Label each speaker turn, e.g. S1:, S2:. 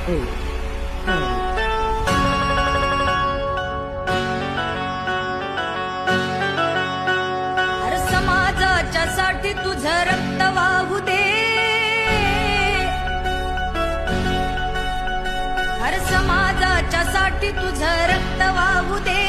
S1: 8, 7.
S2: हर समाजाच्या साठी तुझं रक्त वाहू दे, हर समाजाच्या साठी तुझं रक्त वाहू दे.